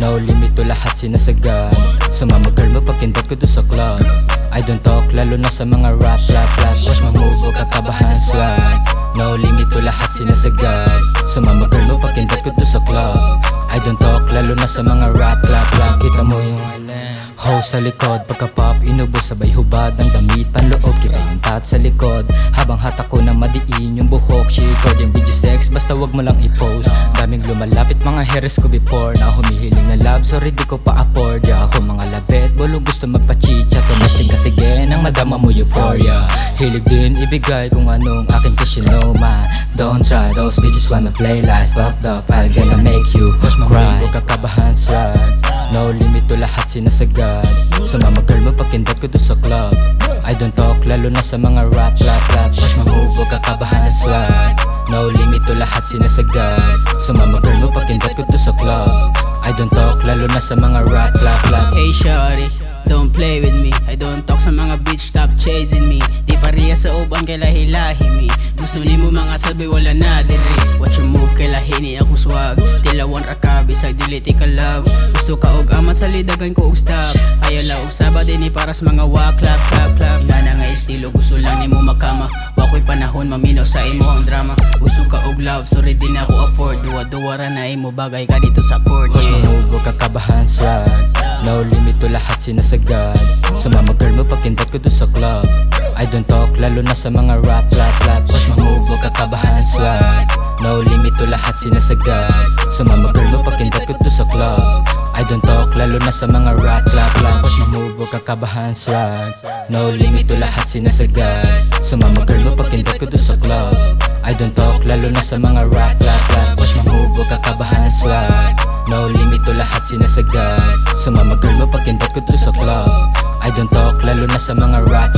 No limit to lahat sinasagad. Sumama girl mo pagkindot ko doon sa club. I don't talk lalo na sa mga rap. Watch my move, huwag kakabahan swag. No limit to lahat sinasagad. Sumama girl mo pagkindot ko doon sa club. I don't talk lalo na sa mga rap. Kita mo yung ho sa likod, pagka-pop, inubos sabay hubad ang damit, panloob, kita yung tat sa likod. Habang hatak ko na madiin yung buhok, she record yung video sex, basta wag mo lang i-post. Daming lumalapit, mga heres ko before, na humihiling na love, sorry di ko pa-afford. Ako mga labet, bulong gusto magpa-chicha, tumasting kasi gen, ang madama mo euphoria. Hilig din ibigay kung anong aking cause you know man. Don't try, those bitches wanna play lies, fucked up, I'm gonna make you cry. Huwag kakabahan swag. No limit to lahat sinasagad. Sumama girl mo pagkindot ko doon sa club. I don't talk lalo na sa mga rap. Watch my move, huwag kakabahan swag. No limit to lahat sinasagad. Sumama girl mo pagkindot ko doon sa club. I don't talk lalo na sa mga rap. Hey shawty, don't play with me. I don't talk sa mga bitch, stop chasing me. Di pariya sa uban kay lahi-lahi me. Gusto ni mo mga sabi wala na diri. Watch your move kay lahini akong swag. Tilawan raka bisag diliti ka love. Gusto ka og amat sa lidagan ko og stop. Ayaw la og saba din para sa mga wak clap. Nga na nga estilo gusto lang ni mo makama. Wako'y panahon maminaw sa imo ang drama. Gusto ka og love sorry din ako afford. Duwa-duwa ra na imo bagay ka dito sa court. Watch my move, huwag kakabahan swag. No limit to lahat sinasagad. Sumama girl mo pagkindot ko doon sa club. I don't talk lalo na sa mga rap. Watch my move, huwag kakabahan swag. No limit to lahat sinasagad. Sumama girl mo pagkindot ko doon sa club. I don't talk lalo na sa mga rap. Watch my move, huwag kakabahan swag. No limit to lahat sinasagad. Sumama girl mo pagkindot ko doon sa club. I don't talk lalo na sa mga rap. Watch my move, huwag kakabahan swag. No limit to lahat sinasagad. Sumama girl mo pagkindot ko doon sa club. I don't talk lalo na sa mga rap.